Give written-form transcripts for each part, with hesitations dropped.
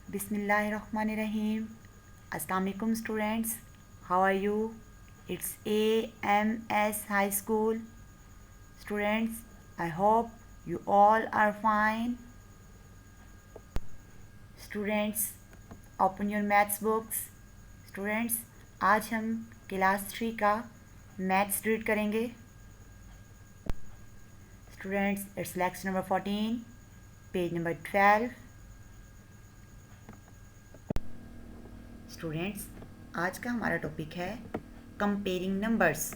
बिस्मिल्लाहिर्रहमानिर्रहीम। अस्सलाम वालेकुम students, how are you? It's AMS high school students. I hope you all are fine. Students, open your maths books. Students, आज हम class 3 का maths read करेंगे। Students, it's lecture number 14, page number 12। Students, आज का हमारा topic है comparing numbers.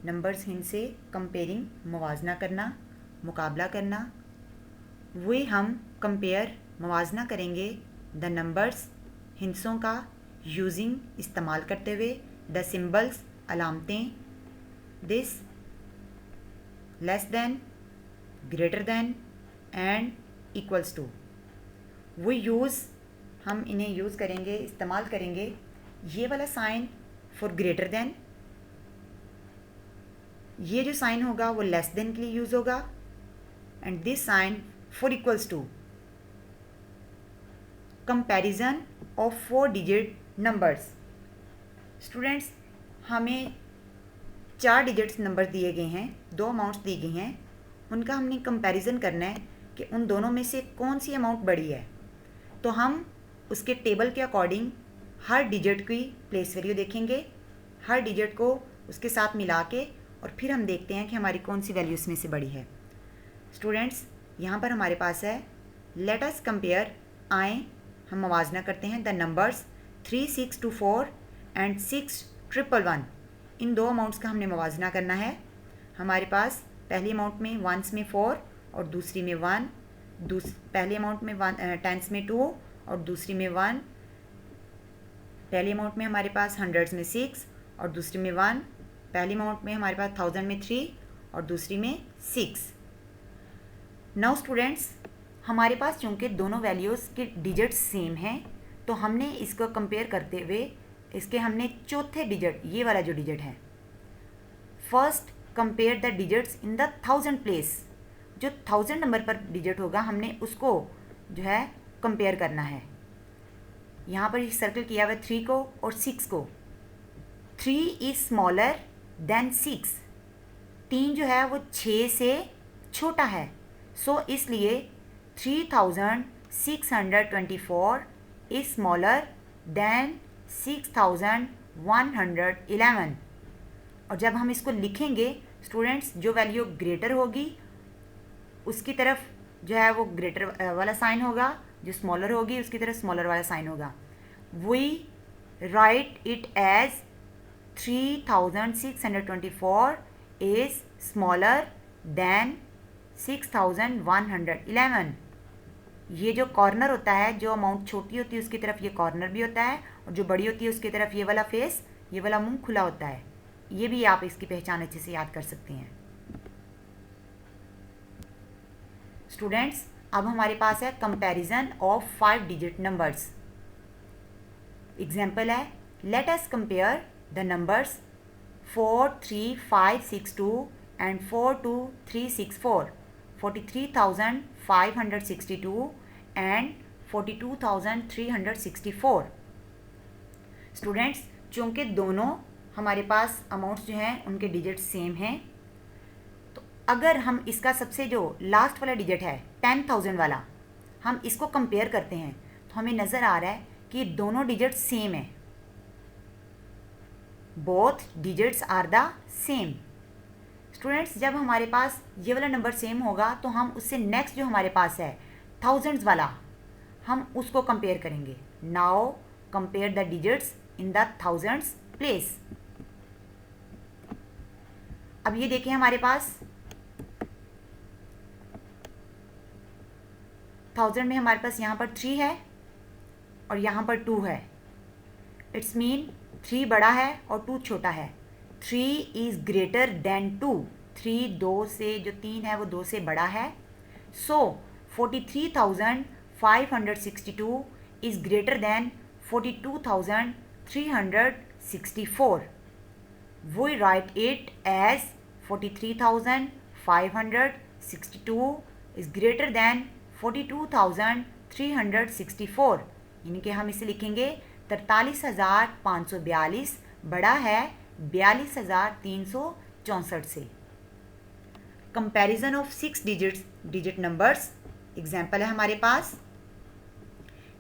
Numbers Hind से comparing मवाजना करना, मुकाबला करना। वे हम कंपेयर मवाजना करेंगे द नंबर्स हिंसों का यूजिंग इस्तेमाल करते हुए द सिंबल्स अलामतें, this, less than, greater than and equals to. We use, हम इन्हें यूज़ करेंगे, इस्तेमाल करेंगे। ये वाला साइन फॉर ग्रेटर देन, ये जो साइन होगा वो लेस देन के लिए यूज़ होगा, and this sign for equals to. Comparison of 4 digit numbers. Students, हमें 4 डिजिट्स नंबर दिए गए हैं, 2 अमाउंट्स दी गई हैं। उनका हमने कंपैरिजन करना है कि उन दोनों में से कौन सी अमाउंट बड़ी है। तो हम उसके टेबल के अकॉर्डिंग हर डिजिट की प्लेस वैल्यू देखेंगे, हर डिजिट को उसके साथ मिला के, और फिर हम देखते हैं कि हमारी कौन सी वैल्यू इसमें से बड़ी है। स्टूडेंट्स, यहाँ पर हमारे पास है लेट अस कंपेयर। आए हम मवाजना करते हैं the numbers 3624 and 6111। In 2 amounts का हमने मवाजना करना है। हमारे पास पहली अमाउंट में वंस में 4 और दूसरी में 1, पहले अमाउंट में टेंस में 2 और दूसरी में 1। पहली अमाउंट में हमारे पास हंड्रेड्स में 6 और दूसरी में 1। पहली अमाउंट में हमारे पास 1000 में 3 और दूसरी में 6। नाउ स्टूडेंट्स, हमारे पास चूँकि दोनों वैल्यूज़ के डिजिट्स सेम हैं, तो हमने इसको कंपेयर करते हुए इसके हमने चौथे डिजिट, ये वाला जो डिजिट है, first compare the digits in the 1000 place. जो 1000 नंबर पर डिजिट होगा हमने उसको जो है कंपेयर करना है। यहाँ पर सर्कल किया हुआ 3 को और 6 को। 3 इज स्मॉलर देन 6। 3 जो है वो 6 से छोटा है। सो इसलिए 3624 इज स्मॉलर देन 6111। और जब हम इसको लिखेंगे स्टूडेंट्स, जो वैल्यू ग्रेटर होगी उसकी तरफ जो है वो ग्रेटर वाला साइन होगा, जो स्मॉलर होगी उसकी तरफ स्मॉलर वाला साइन होगा। We write it as 3624 is smaller than 6111। ये जो कॉर्नर होता है, जो अमाउंट छोटी होती है उसकी तरफ ये कॉर्नर भी होता है, और जो बड़ी होती है उसकी तरफ ये वाला फेस, ये वाला मुंह खुला होता है। ये भी आप इसकी पहचान अच्छे से याद कर सकते हैं। स्टूडेंट्स, अब हमारे पास है comparison of 5 digit numbers. Example है let us compare the numbers 43562 and 42364, 43562 and 42364। Students, चूँकि दोनों हमारे पास अमाउंट्स जो हैं उनके डिजिट्स सेम हैं, तो अगर हम इसका सबसे जो लास्ट वाला डिजिट है 10,000 वाला, हम इसको कंपेयर करते हैं तो हमें नज़र आ रहा है कि दोनों डिजिट्स सेम है। Both digits are the same. Students, जब हमारे पास ये वाला नंबर सेम होगा तो हम उससे नेक्स्ट जो हमारे पास है थाउजेंड्स वाला, हम उसको कंपेयर करेंगे। Now compare the digits in the thousands place. अब ये देखें, हमारे पास 1000 में हमारे पास यहाँ पर 3 है और यहाँ पर 2 है। इट्स मीन 3 बड़ा है और 2 छोटा है। 3 इज़ ग्रेटर देन 2। 3 2 से, जो 3 है वो 2 से बड़ा है। सो 43,562 is greater then 42,364। We write it as 43,562 is greater than 42,364 364, यानी कि हम इसे लिखेंगे 43,542 बड़ा है 42,364 से। Comparison of 6 digit numbers, example है हमारे पास।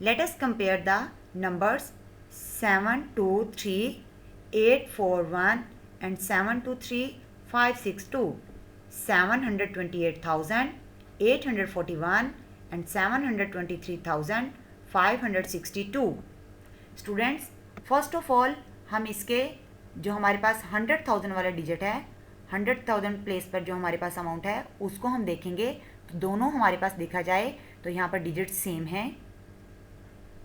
Let us compare the numbers 723,841 and 723,562, 728,841 and 723,562। Students, first of all हम इसके जो हमारे पास 100,000 वाला डिजिट है, 100,000 प्लेस पर जो हमारे पास अमाउंट है उसको हम देखेंगे तो दोनों हमारे पास देखा जाए तो यहाँ पर डिजिट्स सेम हैं,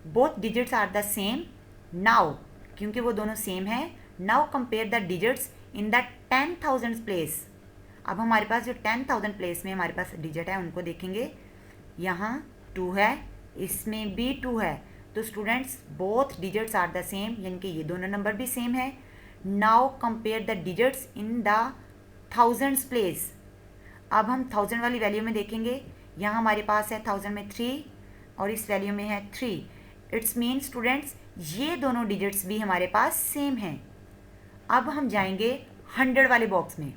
both digits are the same. Now क्योंकि वो दोनों सेम है, now compare the digits in the 10,000 place. अब हमारे पास जो 10,000 प्लेस में हमारे पास डिजिट है उनको देखेंगे। यहाँ 2 है, इसमें भी 2 है, तो students both digits are the same, यानी कि ये दोनों नंबर भी सेम है। Now compare the digits in the thousands place. अब हम 1000 वाली वैल्यू में देखेंगे, यहाँ हमारे पास है 1000 में 3 और इस वैल्यू में है 3। इट्स मीन स्टूडेंट्स ये दोनों डिजिट्स भी हमारे पास सेम हैं। अब हम जाएंगे 100 वाले बॉक्स में।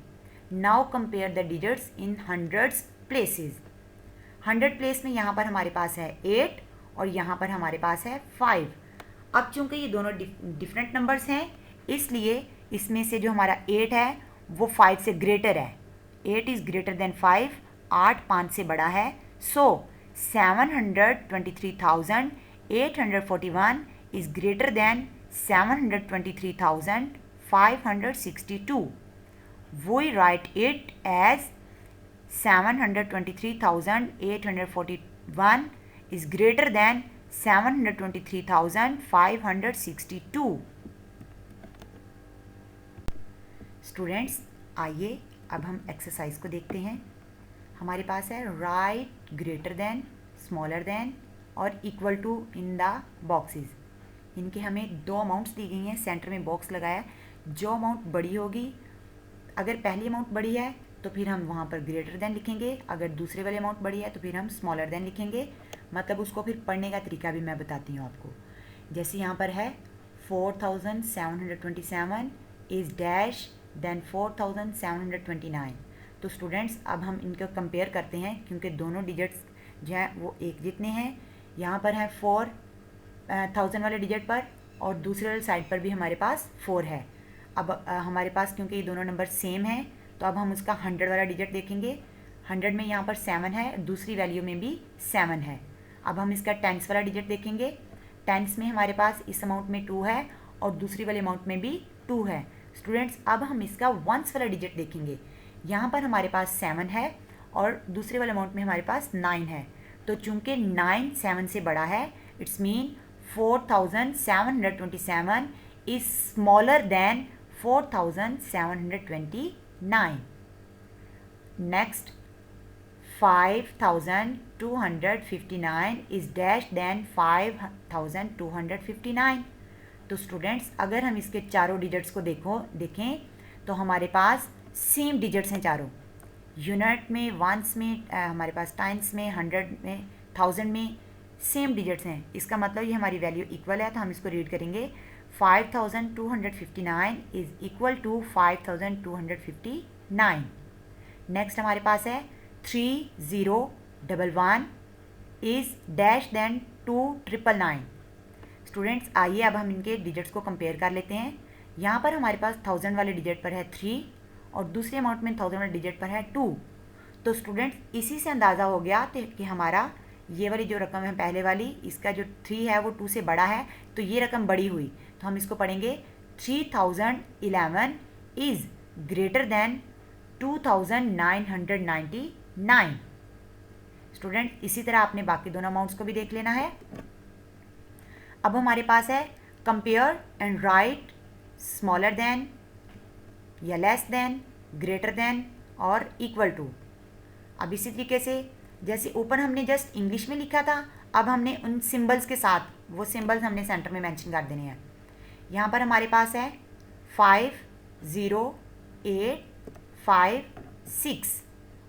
Now compare the digits in hundreds places. 100 place में यहाँ पर हमारे पास है 8 और यहाँ पर हमारे पास है 5। अब चूंकि ये दोनों डिफरेंट नंबर्स हैं, इसलिए इसमें से जो हमारा 8 है वो 5 से ग्रेटर है। 8 इज़ ग्रेटर देन 5, 8 5 से बड़ा है। सो 723,841 is greater than 723,562. We write it as 723,841 is greater than 723,562. Students, आइए अब हम एक्सरसाइज को देखते हैं। हमारे पास है write greater than, smaller than और equal to in the boxes. इनके हमें 2 अमाउंट्स दी गई हैं, सेंटर में बॉक्स लगाया। जो अमाउंट बड़ी होगी, अगर पहली अमाउंट बड़ी है तो फिर हम वहाँ पर ग्रेटर देन लिखेंगे, अगर दूसरे वाली अमाउंट बड़ी है तो फिर हम स्मॉलर देन लिखेंगे। मतलब उसको फिर पढ़ने का तरीका भी मैं बताती हूँ आपको। जैसे यहाँ पर है 4,727 इज़ डैश देन 4,729। तो स्टूडेंट्स अब हम इनको कंपेयर करते हैं, क्योंकि दोनों डिजिट्स जो हैं वो एक जितने हैं। यहाँ पर है 4,000 वाले डिजिट पर और दूसरे वाले साइड पर भी हमारे पास 4 है। अब हमारे पास क्योंकि ये दोनों नंबर सेम हैं तो अब हम उसका 100 वाला डिजिट देखेंगे। 100 में यहाँ पर 7 है, दूसरी वैल्यू में भी 7 है। अब हम इसका टेंस वाला डिजिट देखेंगे। टेंस में हमारे पास इस अमाउंट में 2 है और दूसरी वाले अमाउंट में भी 2 है। स्टूडेंट्स, अब हम इसका वंस वाला डिजिट देखेंगे। यहाँ पर हमारे पास 7 है और दूसरे वाले अमाउंट में हमारे पास 9 है। तो चूंकि 9 7 से बड़ा है, it's mean 4,727 is smaller than 4,729। Next 5,259 is dash than 5,259। तो स्टूडेंट्स अगर हम इसके चारों डिजिट्स को देखें तो हमारे पास सेम डिजिट्स हैं चारों। यूनिट में, वंस में, हमारे पास टाइम्स में, 100 में, 1000 में सेम डिजिट्स हैं। इसका मतलब ये हमारी वैल्यू इक्वल है। तो हम इसको रीड करेंगे 5,259 इज इक्वल टू 5,259। नेक्स्ट हमारे पास है 3,011 इज डैश देन 2,999। स्टूडेंट्स आइए अब हम इनके डिजिट्स को कंपेयर कर लेते हैं। यहाँ पर हमारे पास 1000 वाले डिजिट पर है 3 और दूसरे अमाउंट में 1000 वाले डिजिट पर है 2। तो स्टूडेंट्स इसी से अंदाज़ा हो गया कि हमारा ये वाली जो रकम है पहले वाली, इसका जो 3 है वो 2 से बड़ा है, तो ये रकम बड़ी हुई। तो हम इसको पढ़ेंगे 3,011 इज़ ग्रेटर देन 2,999। स्टूडेंट इसी तरह आपने बाकी दोनों अमाउंट्स को भी देख लेना है। अब हमारे पास है compare and right smaller than या लेस देन, ग्रेटर देन और इक्वल टू। अब इसी तरीके से जैसे ऊपर हमने जस्ट इंग्लिश में लिखा था, अब हमने उन सिंबल्स के साथ वो सिंबल्स हमने सेंटर में मेंशन कर देने हैं। यहाँ पर हमारे पास है 5,0,8,5,6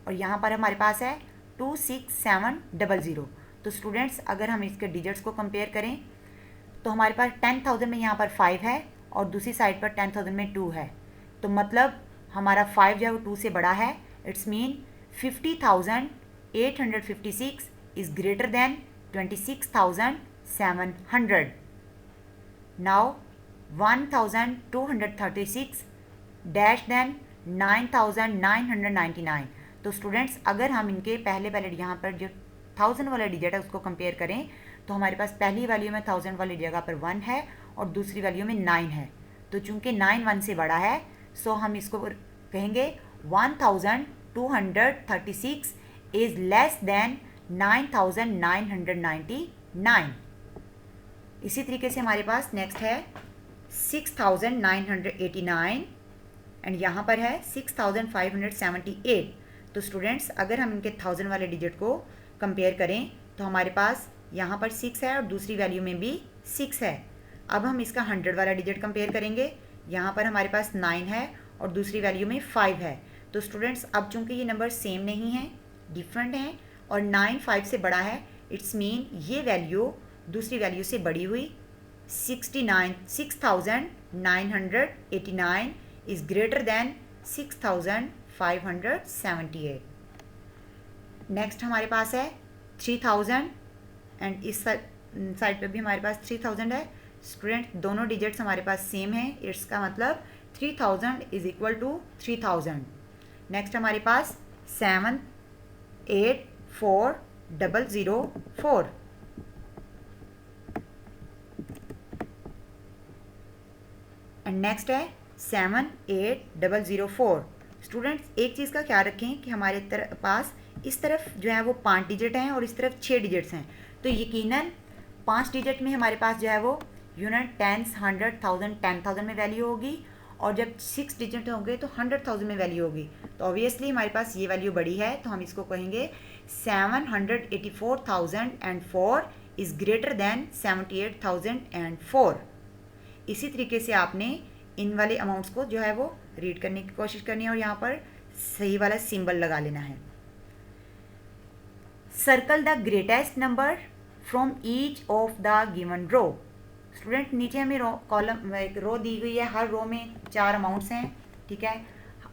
और यहाँ पर हमारे पास है 2,6,7,0,0। तो स्टूडेंट्स अगर हम इसके डिजिट्स को कंपेयर करें तो हमारे पास 10,000 में यहाँ पर 5 है और दूसरी साइड पर 10,000 में 2 है, तो मतलब हमारा 5 जो है वो 2 से बड़ा है। It's mean 50,856 is greater than 26,700। Now 1,236 dash than 9,999। तो स्टूडेंट्स अगर हम इनके पहले यहाँ पर जो 1000 वाला डिजिट है उसको कंपेयर करें तो हमारे पास पहली वैल्यू में 1000 वाली जगह पर 1 है और दूसरी वैल्यू में 9 है। तो चूंकि 9 1 से बड़ा है सो हम इसको कहेंगे 1236 इज़ लेस देन 9999। इसी तरीके से हमारे पास नेक्स्ट है 6989 एंड यहाँ पर है 6578। तो स्टूडेंट्स अगर हम इनके 1000 वाले डिजिट को कंपेयर करें तो हमारे पास यहाँ पर 6 है और दूसरी वैल्यू में भी 6 है। अब हम इसका 100 वाला डिजिट कंपेयर करेंगे, यहाँ पर हमारे पास 9 है और दूसरी वैल्यू में 5 है। तो स्टूडेंट्स अब चूंकि ये नंबर सेम नहीं है, डिफरेंट हैं और 9 5 से बड़ा है, इट्स मीन ये वैल्यू दूसरी वैल्यू से बड़ी हुई 6989 इज़ ग्रेटर देन 6578। नेक्स्ट हमारे पास है 3000 एंड इस साइड पे भी हमारे पास 3000 है। स्टूडेंट दोनों डिजिट्स हमारे पास सेम है, इसका मतलब 3000 इज इक्वल टू 3000। नेक्स्ट हमारे पास 784004 एंड नेक्स्ट है 78004। स्टूडेंट्स एक चीज़ का ख्याल रखें कि हमारे पास इस तरफ जो है वो 5 डिजिट हैं और इस तरफ 6 डिजिट्स हैं, तो यकीनन 5 डिजिट में हमारे पास जो है वो यूनिट, टेंस, 100, 1000, 10,000 में वैल्यू होगी और जब 6 डिजिट होंगे तो 100,000 में वैल्यू होगी। तो ऑब्वियसली हमारे पास ये वैल्यू बड़ी है, तो हम इसको कहेंगे 784,004 इज़ ग्रेटर देन 78,004। इसी तरीके से आपने इन वाले अमाउंट्स को जो है वो रीड करने की कोशिश करनी है और यहाँ पर सही वाला सिंबल लगा लेना है। Circle the greatest number from each of the given row. Student नीचे हमें कॉलम एक रो दी गई है, हर रो में 4 अमाउंट्स हैं, ठीक है।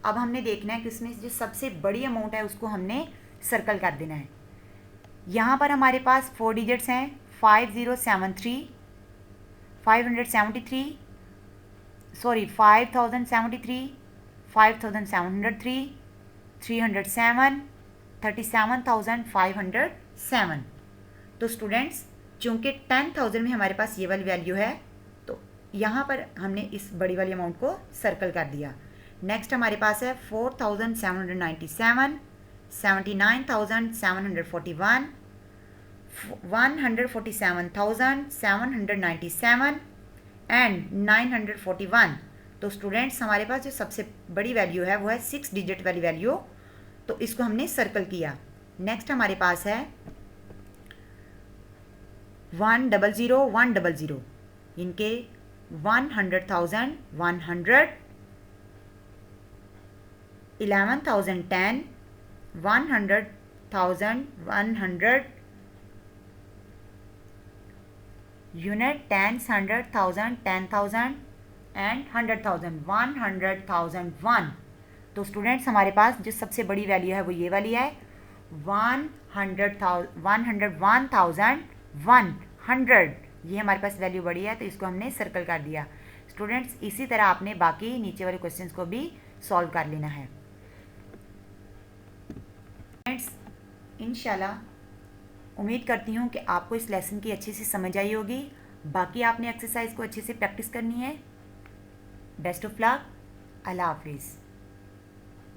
अब हमने देखना है कि उसमें जो सबसे बड़ी अमाउंट है उसको हमने सर्कल कर देना है। यहाँ पर हमारे पास 4 डिजिट्स हैं, 5073, 5073, 5703, 307, 37,507। तो स्टूडेंट्स चूँकि 10,000 में हमारे पास ये वाली वैल्यू है तो यहाँ पर हमने इस बड़ी वाली अमाउंट को सर्कल कर दिया। नेक्स्ट हमारे पास है 4,797, 79,741, 147,797 एंड 941। तो स्टूडेंट्स हमारे पास जो सबसे बड़ी वैल्यू है वो है 6 डिजिट वाली वैल्यू, तो इसको हमने सर्कल किया। नेक्स्ट हमारे पास है 100,100, इनके 100,000, 100, 11,010, 100,000, 100, यूनिट, टेंस, 100,000, 10,000 एंड 100,000, 100,001। तो स्टूडेंट्स हमारे पास जो सबसे बड़ी वैल्यू है वो ये वाली है 101,100, ये हमारे पास वैल्यू बड़ी है तो इसको हमने सर्कल कर दिया। स्टूडेंट्स इसी तरह आपने बाकी नीचे वाले क्वेश्चंस को भी सॉल्व कर लेना है। स्टूडेंट्स इंशाल्लाह उम्मीद करती हूँ कि आपको इस लेसन की अच्छे से समझ आई होगी। बाकी आपने एक्सरसाइज को अच्छे से प्रैक्टिस करनी है। Best of luck. अल्लाह हाफिज़।